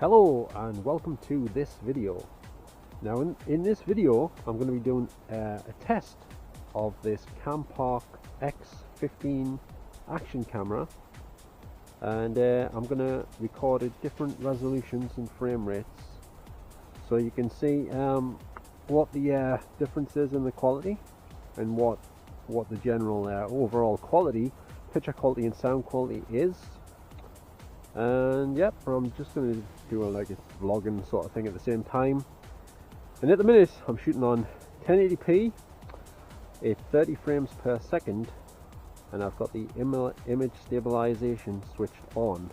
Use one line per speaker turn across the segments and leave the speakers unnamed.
Hello and welcome to this video. Now in this video I'm going to be doing a test of this Campark X15 action camera, and I'm going to record at different resolutions and frame rates so you can see what the difference is in the quality and what the general overall quality, picture quality and sound quality is. And yep, I'm just going to do like a vlogging sort of thing at the same time. And at the minute I'm shooting on 1080p at 30 frames per second, and I've got the image stabilization switched on.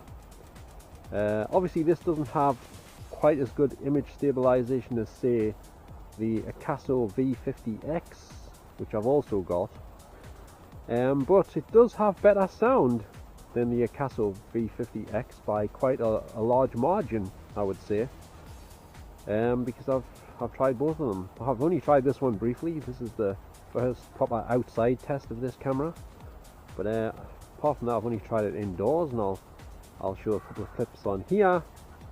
Obviously this doesn't have quite as good image stabilization as say the Acaso V50X, which I've also got, but it does have better sound than the Acaso V50X by quite a large margin, I would say, because I've tried both of them. I've only tried this one briefly. This is the first proper outside test of this camera, but apart from that I've only tried it indoors, and I'll show a couple of clips on here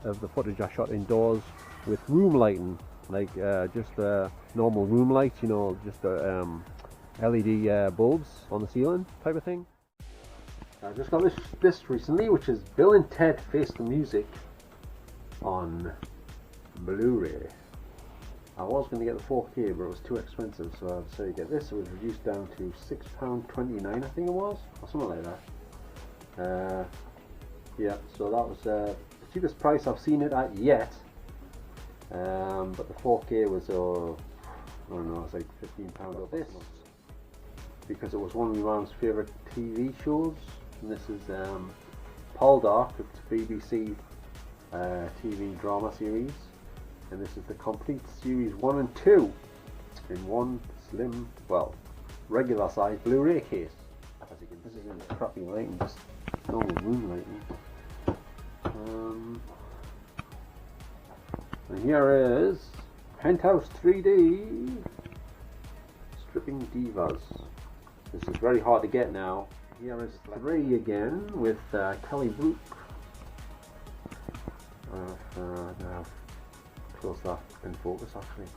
of the footage I shot indoors with room lighting, like just normal room light, you know, just LED bulbs on the ceiling type of thing. I just got this recently, which is Bill and Ted Face the Music on Blu-ray. I was going to get the 4K, but it was too expensive, so I decided to get this. It was reduced down to £6.29, I think it was, or something like that. Yeah, so that was the cheapest price I've seen it at yet. But the 4K was, I don't know, it's like £15 of this, because it was one of my mom's favourite TV shows. And this is Poldark, it's a BBC TV drama series, and this is the complete series 1 and 2 in one slim, well, regular size Blu-ray case. As you can, this is in crappy lighting, just normal room lighting. And here is Penthouse 3D Stripping Divas. This is very hard to get now. Here is 3 again with Kelly Brook. Now close that in focus actually.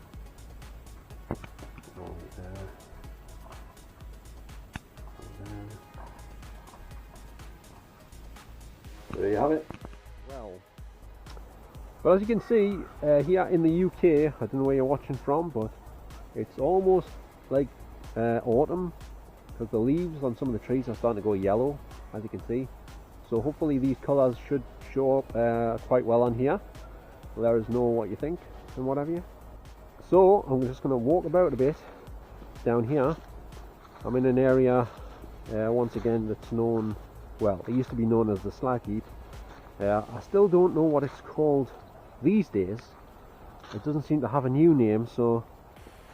There you have it. Well, as you can see here in the UK, I don't know where you're watching from, but it's almost like autumn, because the leaves on some of the trees are starting to go yellow, as you can see. So hopefully these colours should show up quite well on here. Let us know what you think and what have you. So I'm just going to walk about a bit down here. I'm in an area once again that's known, well, it used to be known as the slag heap. I still don't know what it's called these days. It doesn't seem to have a new name, so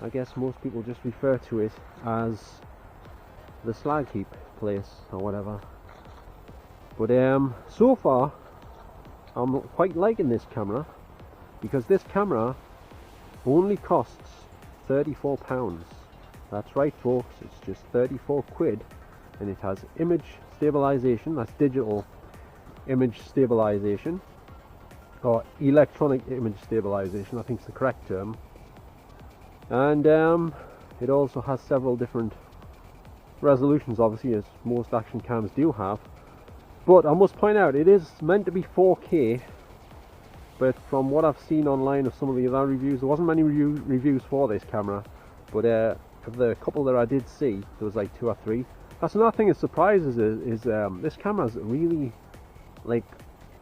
I guess most people just refer to it as the slag heap place or whatever. But so far I'm quite liking this camera, because this camera only costs £34. That's right folks, it's just 34 quid, and it has image stabilization, that's digital image stabilization, or electronic image stabilization I think is the correct term, and it also has several different resolutions, obviously, as most action cams do have. But I must point out, it is meant to be 4K, but from what I've seen online of some of the other reviews, there wasn't many reviews for this camera, but of the couple that I did see, there was like 2 or 3. That's another thing that surprises is this camera is really, like,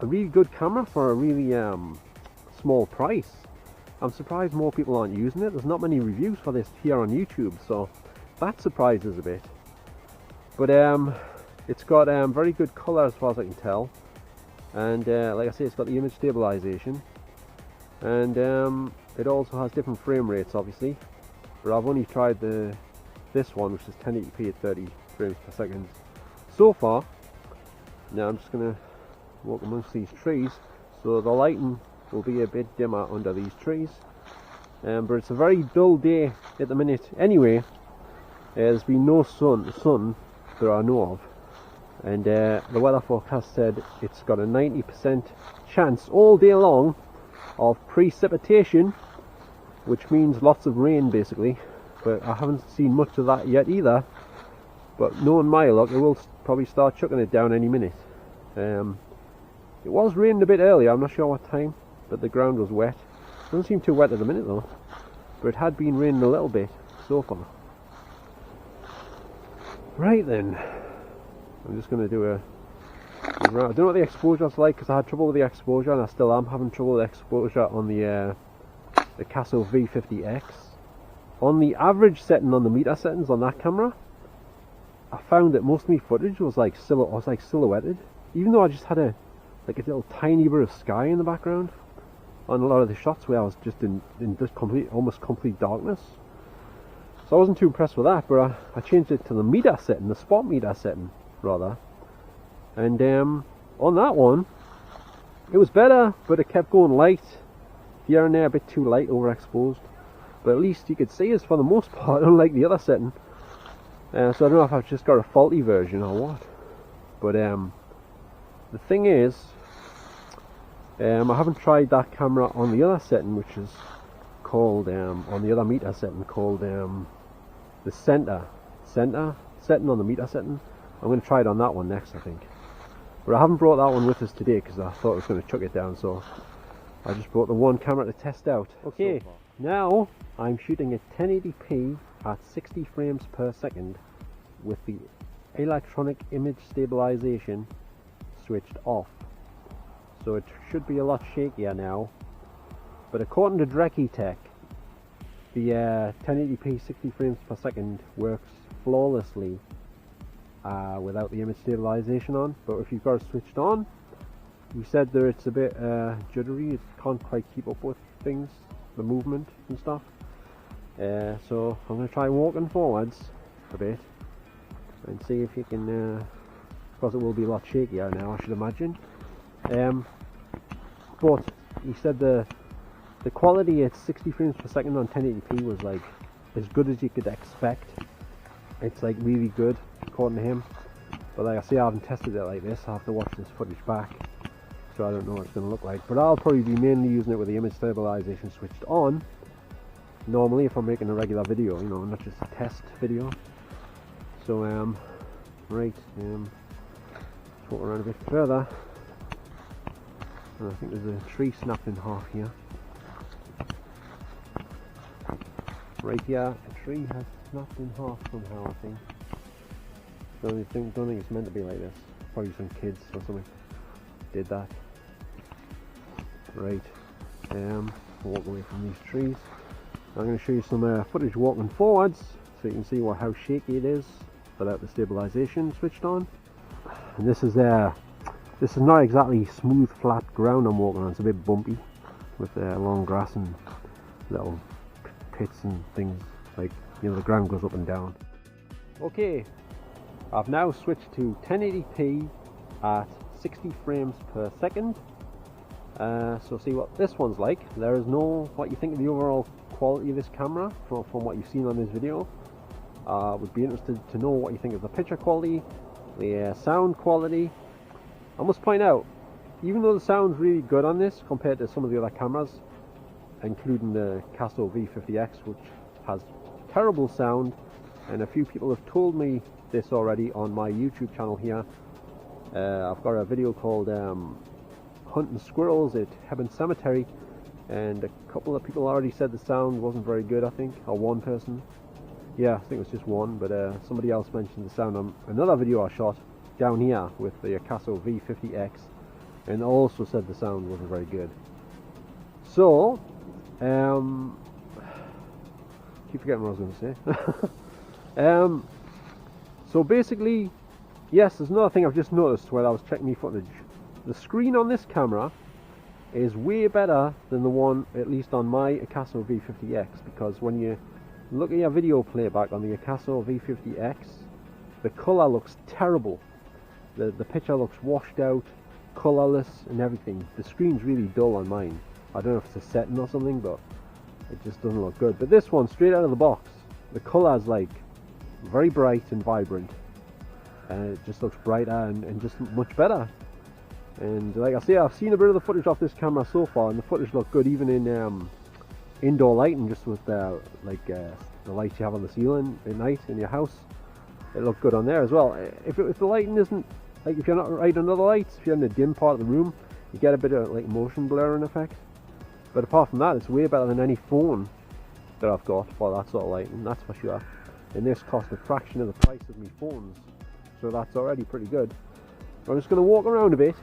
a really good camera for a really small price. I'm surprised more people aren't using it. There's not many reviews for this here on YouTube, so that surprises a bit. But it's got very good colour as far as I can tell, and like I say, it's got the image stabilization, and it also has different frame rates obviously, but I've only tried this one, which is 1080p at 30 frames per second so far. Now I'm just going to walk amongst these trees, so the lighting will be a bit dimmer under these trees, but it's a very dull day at the minute anyway. There's been no sun that I know of, and the weather forecast said it's got a 90% chance all day long of precipitation, which means lots of rain basically, but I haven't seen much of that yet either. But knowing my luck, it will probably start chucking it down any minute. It was raining a bit earlier, I'm not sure what time, but the ground was wet. Doesn't seem too wet at the minute though, but it had been raining a little bit so far. Right then, I'm just going to do a... I don't know what the exposure's like, because I had trouble with the exposure, and I still am having trouble with exposure on the Casso V50X. On the average setting, on the meter settings on that camera, I found that most of my footage was like silhouetted, even though I just had a little tiny bit of sky in the background on a lot of the shots where I was just in just almost complete darkness. So I wasn't too impressed with that, but I changed it to the meter setting, the spot meter setting rather, and on that one it was better, but it kept going light here and there, a bit too light, overexposed, but at least you could see us for the most part, unlike the other setting. So I don't know if I've just got a faulty version or what, but the thing is, I haven't tried that camera on the other setting, which is called, on the other meter setting, called the center setting on the meter setting. I'm going to try it on that one next, I think. But I haven't brought that one with us today because I thought I was going to chuck it down, so I just brought the one camera to test out. Okay, now I'm shooting at 1080p at 60 frames per second with the electronic image stabilization switched off. So it should be a lot shakier now. But according to Drekkie Tech, the 1080p 60 frames per second works flawlessly without the image stabilization on. But if you've got it switched on, he said that it's a bit juddery, it can't quite keep up with things, the movement and stuff. So I'm going to try walking forwards a bit and see if you can, because it will be a lot shakier now, I should imagine. But he said the quality at 60 frames per second on 1080p was like as good as you could expect. It's like really good according to him, but like I say, I haven't tested it like this. I have to watch this footage back, so I don't know what it's going to look like, but I'll probably be mainly using it with the image stabilization switched on normally if I'm making a regular video, you know, not just a test video. So right, let's walk around a bit further. And I think there's a tree snapped in half here. Right here, a tree has snapped in half somehow, I think. Don't think it's meant to be like this. Probably some kids or something did that. Right, walk away from these trees. I'm going to show you some footage walking forwards, so you can see how shaky it is without the stabilization switched on. And this is not exactly smooth, flat ground I'm walking on. It's a bit bumpy with long grass and little pits and things, like, you know, the ground goes up and down. Okay, I've now switched to 1080p at 60 frames per second. So see what this one's like. There is no what you think of the overall quality of this camera from what you've seen on this video. Would be interested to know what you think of the picture quality, the sound quality. I must point out, even though the sound's really good on this compared to some of the other cameras, including the Casso V50X, which has terrible sound, and a few people have told me this already on my YouTube channel here. I've got a video called Hunting Squirrels at Hebburn Cemetery, and a couple of people already said the sound wasn't very good, I think, or one person. Yeah, I think it was just one, but somebody else mentioned the sound on another video I shot down here with the Casso V50X, and also said the sound wasn't very good. So, keep forgetting what I was going to say. So basically, yes, there's another thing I've just noticed while I was checking my footage. The screen on this camera is way better than the one, at least on my Casso V50X, because when you look at your video playback on the Casso V50X, the colour looks terrible. The picture looks washed out, colourless and everything. The screen's really dull on mine. I don't know if it's a setting or something, but it just doesn't look good. But this one, straight out of the box, the colour's like very bright and vibrant. it just looks brighter and just much better. And like I say, I've seen a bit of the footage off this camera so far, and the footage looked good even in indoor lighting, just with the lights you have on the ceiling at night in your house. It looked good on there as well. If the lighting isn't, like if you're not right under the lights, if you're in the dim part of the room, you get a bit of like motion blurring effect. But apart from that, it's way better than any phone that I've got for that sort of lighting, that's for sure. And this cost a fraction of the price of my phones, so that's already pretty good. I'm just going to walk around a bit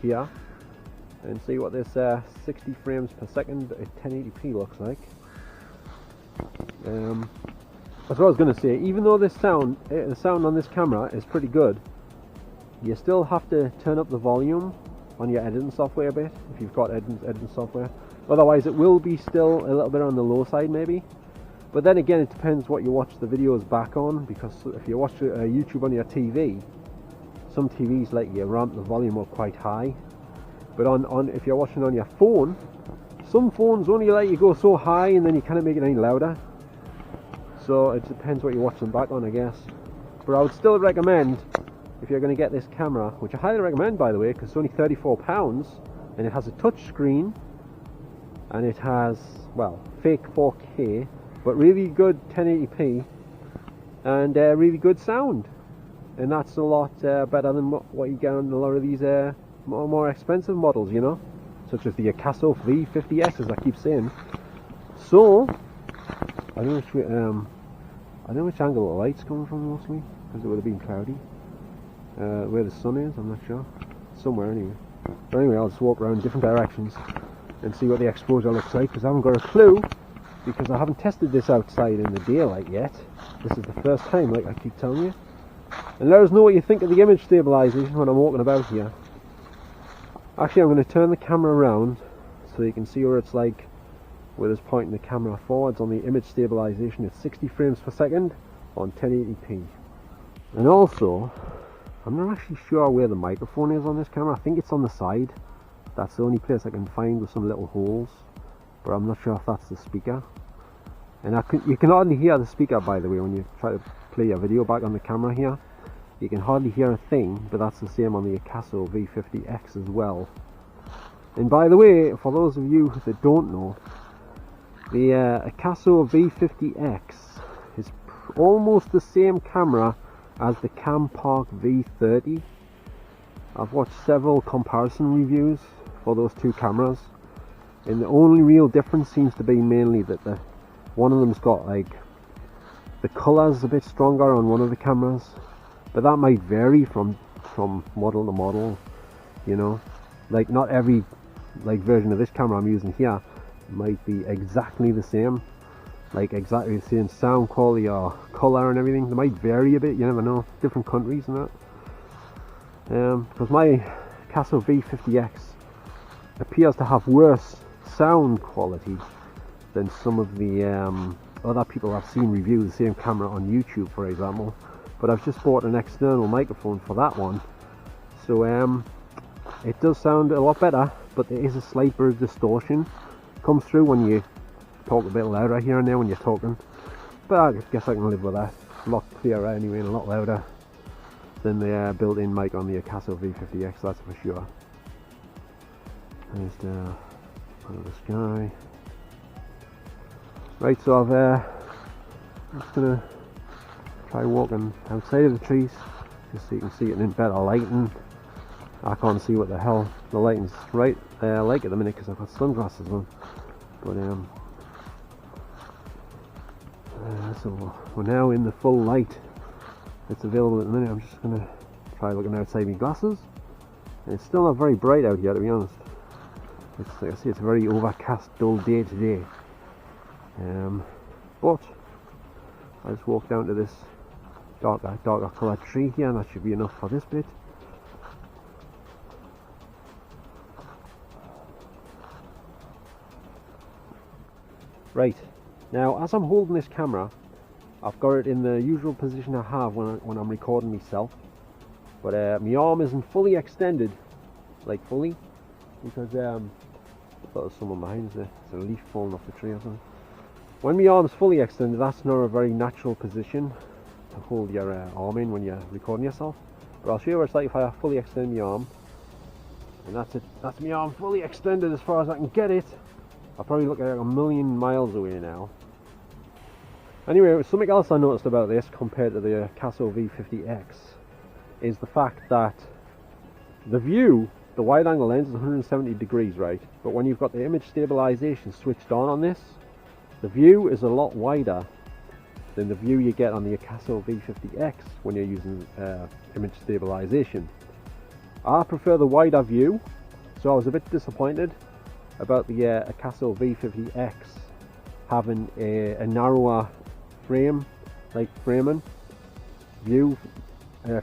here and see what this 60 frames per second at 1080p looks like. That's what I was going to say. Even though this the sound on this camera is pretty good, you still have to turn up the volume on your editing software a bit if you've got editing software. Otherwise, it will be still a little bit on the low side, maybe. But then again, it depends what you watch the videos back on, because if you watch YouTube on your TV, some TVs let you ramp the volume up quite high. But if you're watching on your phone, some phones only let you go so high and then you can't make it any louder. So it depends what you're watching back on, I guess. But I would still recommend, if you're going to get this camera, which I highly recommend by the way, because it's only £34 and it has a touch screen and it has, well, fake 4K but really good 1080p and really good sound, and that's a lot better than what you get on a lot of these more expensive models, you know, such as the Casio V50X, as I keep saying. So I don't know which angle the light's coming from mostly, because it would have been cloudy. Where the sun is, I'm not sure. Somewhere anyway. But anyway, I'll just walk around different directions and see what the exposure looks like, because I haven't got a clue, because I haven't tested this outside in the daylight yet. This is the first time, like I keep telling you. And let us know what you think of the image stabilization when I'm walking about here. Actually, I'm going to turn the camera around so you can see what it's like with us pointing the camera forwards on the image stabilization at 60 frames per second on 1080p. And also, I'm not actually sure where the microphone is on this camera. I think it's on the side. That's the only place I can find with some little holes, but I'm not sure if that's the speaker. And you can hardly hear the speaker, by the way, when you try to play your video back on the camera here. You can hardly hear a thing, but that's the same on the Casio V50X as well. And by the way, for those of you that don't know, the Casio V50X is almost the same camera as the Campark V30. I've watched several comparison reviews for those two cameras, and the only real difference seems to be mainly that one of them's got, like, the colour's a bit stronger on one of the cameras, but that might vary from model to model, you know. Like, not every version of this camera I'm using here might be exactly the same, like exactly the same sound quality or colour and everything. They might vary a bit, you never know, different countries and that. Because my Casio V50X appears to have worse sound quality than some of the other people I've seen review the same camera on YouTube, for example. But I've just bought an external microphone for that one, so it does sound a lot better, but there is a slight bit of distortion comes through when you talk a bit louder here and there when you're talking, but I guess I can live with that. A lot clearer anyway and a lot louder than the built-in mic on the Casio V50X, that's for sure. There's the sky. Right, so I'm just gonna try walking outside of the trees just so you can see it in better lighting. I can't see what the hell the lighting's like at the minute because I've got sunglasses on. But so we're now in the full light that's available at the minute. I'm just gonna try looking outside my glasses, and it's still not very bright out here, to be honest. It's, like I say, it's a very overcast, dull day today. But I just walk down to this darker coloured tree here, and that should be enough for this bit. Right, now as I'm holding this camera, I've got it in the usual position I have when I'm recording myself, but my arm isn't fully extended, like fully, because I thought there was someone behind us. There's a leaf falling off the tree or something. When my arm's fully extended, that's not a very natural position, to hold your arm in when you're recording yourself. But I'll show you what it's like if I fully extend the arm. And that's it. That's my arm fully extended as far as I can get it. I'll probably look like a million miles away now. Anyway, something else I noticed about this compared to the Casio V50X is the fact that the view, the wide angle lens is 170 degrees, right? But when you've got the image stabilization switched on this, the view is a lot wider than the view you get on the Casio V50X when you're using image stabilization. I prefer the wider view, so I was a bit disappointed about the Casio V50X having a narrower frame, like framing view,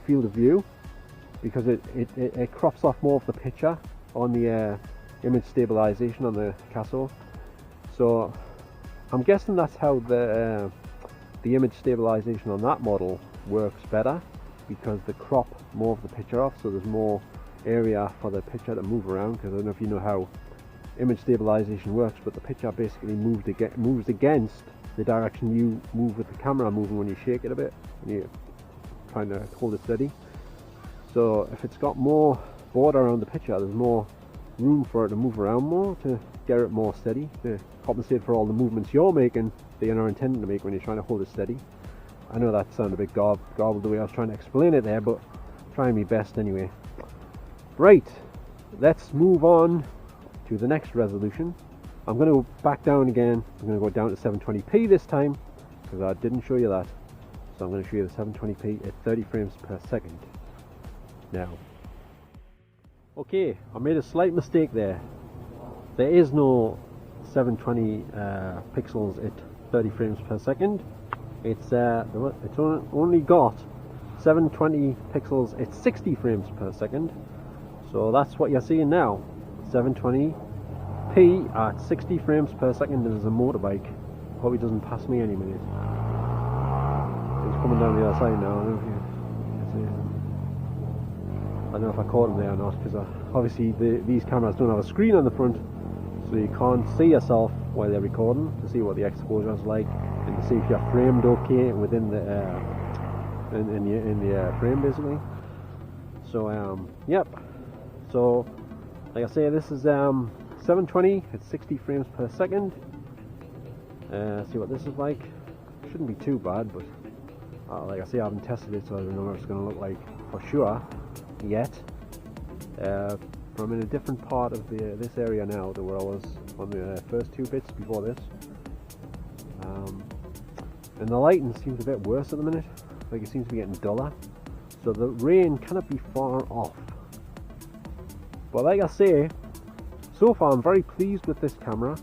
field of view, because it crops off more of the picture on the image stabilization on the Casio. So I'm guessing that's how the image stabilization on that model works better, because they crop more of the picture off, so there's more area for the picture to move around. Because I don't know if you know how image stabilization works, but the picture basically moves against the direction you move with the camera moving when you shake it a bit, when you're trying to hold it steady. So if it's got more border around the picture, there's more room for it to move around more to get it more steady, to compensate for all the movements you're making that you're not intending to make when you're trying to hold it steady. I know that sounded a bit garbled the way I was trying to explain it there, but trying my best anyway. Right, let's move on to the next resolution. I'm going to go back down again. I'm going to go down to 720p this time, because I didn't show you that. So I'm going to show you the 720p at 30 frames per second now. Okay, I made a slight mistake there. There is no 720 pixels at 30 frames per second. It's only got 720 pixels at 60 frames per second. So that's what you're seeing now. 720p at 60 frames per second. There's a motorbike. Hope he doesn't pass me any minute. He's coming down the other side now. I don't know if you can see him. I don't know if I caught him there or not, because obviously these cameras don't have a screen on the front, so you can't see yourself while they're recording to see what the exposure is like and to see if you're framed okay within the in the frame basically. So yep. So like I say, this is 720 at 60 frames per second. See what this is like. Shouldn't be too bad, but like I say, I haven't tested it, so I don't know what it's going to look like for sure yet. I'm in a different part of this area now to where I was on the first two bits before this. And the lighting seems a bit worse at the minute, like it seems to be getting duller, so the rain cannot be far off. But like I say, so far I'm very pleased with this camera,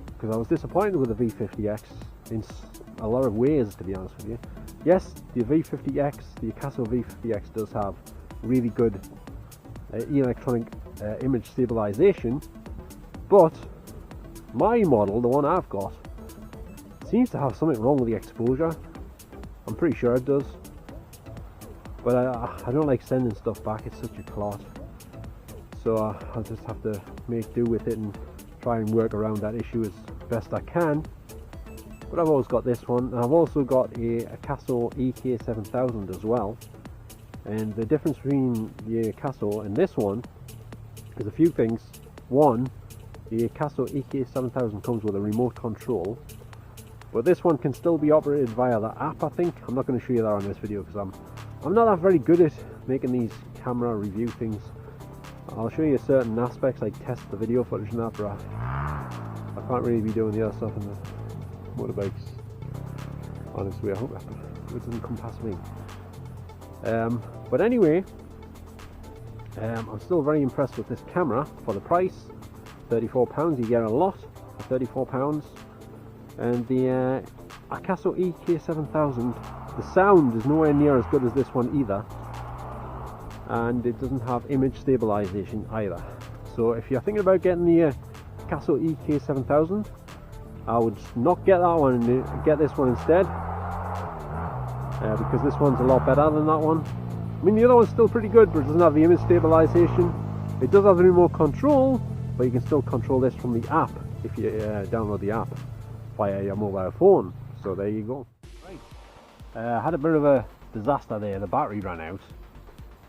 because I was disappointed with the V50X in a lot of ways, to be honest with you. Yes, the V50X, the Casio V50X does have really good electronic image stabilization, but my model, the one I've got, seems to have something wrong with the exposure. I'm pretty sure it does, but I don't like sending stuff back. It's such a clot, so I'll just have to make do with it and try and work around that issue as best I can. But I've always got this one, and I've also got a Casio EK7000 as well. And the difference between the Casio and this one is a few things. One, the Casio EK7000 comes with a remote control, but this one can still be operated via the app, I think. I'm not going to show you that on this video, because I'm not that very good at making these camera review things. I'll show you certain aspects, like test the video footage and that, but I can't really be doing the other stuff in the motorbikes. Honestly, I hope it doesn't come past me. But anyway, I'm still very impressed with this camera for the price. £34, you get a lot for £34. And the Casio EK7000, the sound is nowhere near as good as this one either, and it doesn't have image stabilization either. So if you're thinking about getting the Casio EK7000, I would not get that one and get this one instead, because this one's a lot better than that one. I mean, the other one's still pretty good, but it doesn't have the image stabilization. It does have the remote control, but you can still control this from the app if you download the app via your mobile phone. So there you go. Right. I had a bit of a disaster there. The battery ran out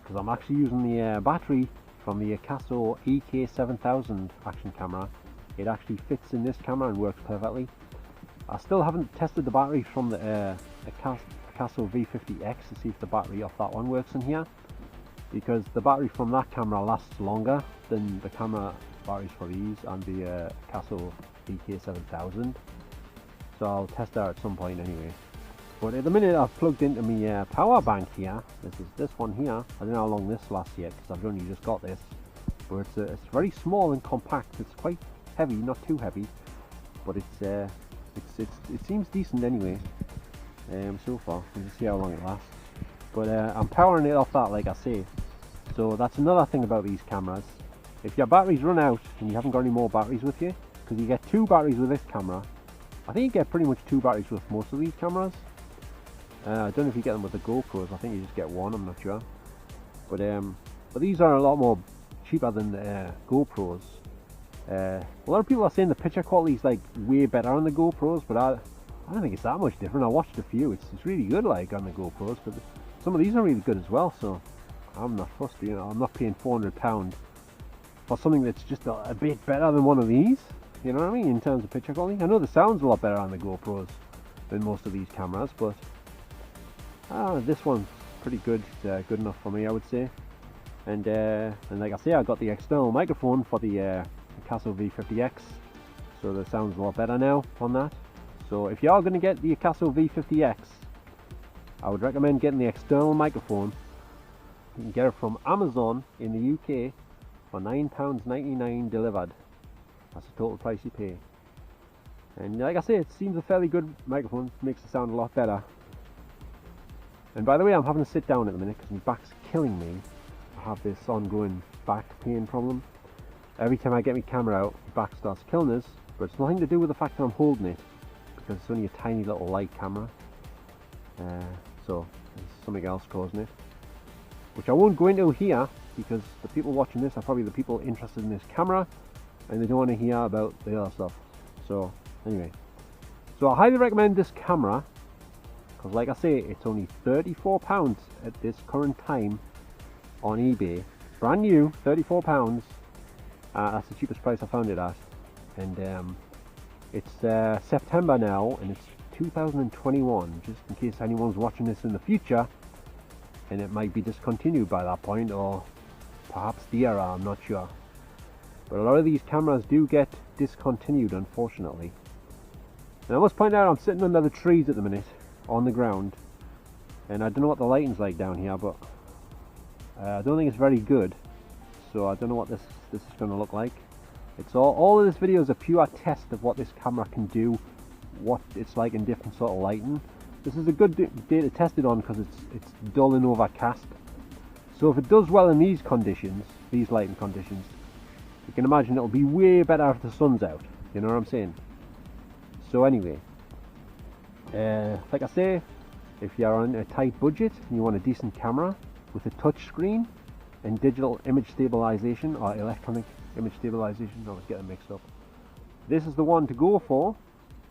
because I'm actually using the battery from the Casio EK7000 action camera. It actually fits in this camera and works perfectly. I still haven't tested the battery from the Casio V50X to see if the battery off that one works in here, because the battery from that camera lasts longer than the camera batteries for these and the Casio EK7000. So I'll test that at some point anyway. But at the minute I've plugged into my power bank here. This is this one here. I don't know how long this lasts yet because I've only just got this. But it's very small and compact. It's quite heavy, not too heavy, but it seems decent anyway. So far, we'll just see how long it lasts. But I'm powering it off that, like I say. So that's another thing about these cameras. If your batteries run out and you haven't got any more batteries with you, because you get 2 batteries with this camera. I think you get pretty much 2 batteries with most of these cameras. I don't know if you get them with the GoPros. I think you just get 1. I'm not sure. But these are a lot more cheaper than the GoPros. A lot of people are saying the picture quality is like way better on the GoPros, but I don't think it's that much different. I watched a few. It's really good, like on the GoPros, but some of these are really good as well. So I'm not fussed. You know, I'm not paying £400 for something that's just a bit better than one of these. You know what I mean? In terms of picture quality, I know the sound's a lot better on the GoPros than most of these cameras, but this one's pretty good. Good enough for me, I would say. And like I say, I got the external microphone for the Casio V50X, so the sound's a lot better now on that. So if you are going to get the Casio V50X, I would recommend getting the external microphone. You can get it from Amazon in the UK for £9.99 delivered. That's the total price you pay. And like I say, it seems a fairly good microphone. Makes the sound a lot better. And by the way, I'm having to sit down at the minute because my back's killing me. I have this ongoing back pain problem. Every time I get my camera out, my back starts killing us. But it's nothing to do with the fact that I'm holding it, because it's only a tiny little light camera. So there's something else causing it, which I won't go into here, because the people watching this are probably the people interested in this camera and they don't want to hear about the other stuff. So anyway, so I highly recommend this camera, because like I say, it's only £34 at this current time on eBay. Brand new, £34. That's the cheapest price I found it at. And it's September now, and it's 2021, just in case anyone's watching this in the future and it might be discontinued by that point, or perhaps the era, I'm not sure. But a lot of these cameras do get discontinued, unfortunately. And I must point out, I'm sitting under the trees at the minute on the ground, and I don't know what the lighting's like down here, but I don't think it's very good, so I don't know what this is going to look like. It's all of this video is a pure test of what this camera can do, what it's like in different sort of lighting. This is a good day to test it on because it's dull and overcast. So if it does well in these conditions, these lighting conditions, you can imagine it'll be way better if the sun's out. You know what I'm saying? So anyway, like I say, if you're on a tight budget and you want a decent camera with a touch screen and digital image stabilization, or electronic image stabilization, I was getting mixed up, this is the one to go for.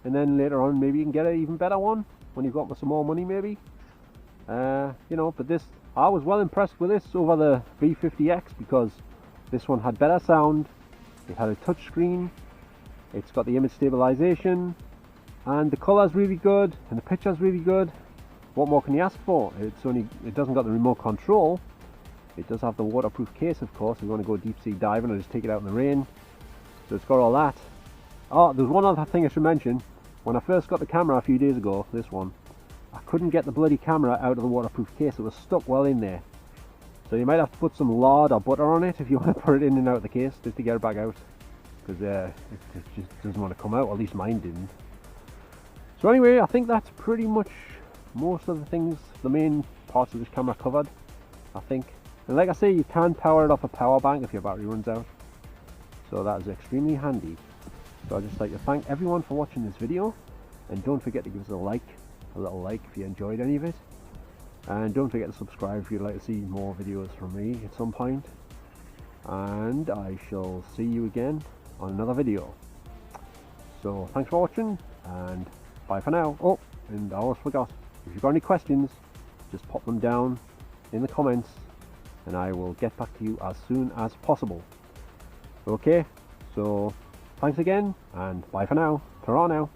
And then later on maybe you can get an even better one when you've got some more money, maybe. You know, but this, I was well impressed with this over the V50X, because this one had better sound, it had a touch screen, it's got the image stabilization, and the color's really good, and the picture's really good. What more can you ask for? It doesn't got the remote control. It does have the waterproof case, of course, if you want to go deep sea diving or just take it out in the rain. So it's got all that. Oh, there's one other thing I should mention. When I first got the camera a few days ago, this one, I couldn't get the bloody camera out of the waterproof case. It was stuck well in there. So you might have to put some lard or butter on it if you want to put it in and out of the case, just to get it back out. Because it just doesn't want to come out, at least mine didn't. So anyway, I think that's pretty much most of the things, the main parts of this camera covered, I think. And like I say, you can power it off a power bank if your battery runs out. So that is extremely handy. So I'd just like to thank everyone for watching this video, and don't forget to give us a little like if you enjoyed any of it, and don't forget to subscribe if you'd like to see more videos from me at some point, and I shall see you again on another video. So thanks for watching, and bye for now. Oh, and I almost forgot, If you've got any questions, just pop them down in the comments and I will get back to you as soon as possible. Okay, so thanks again and bye for now. Ta-ra now.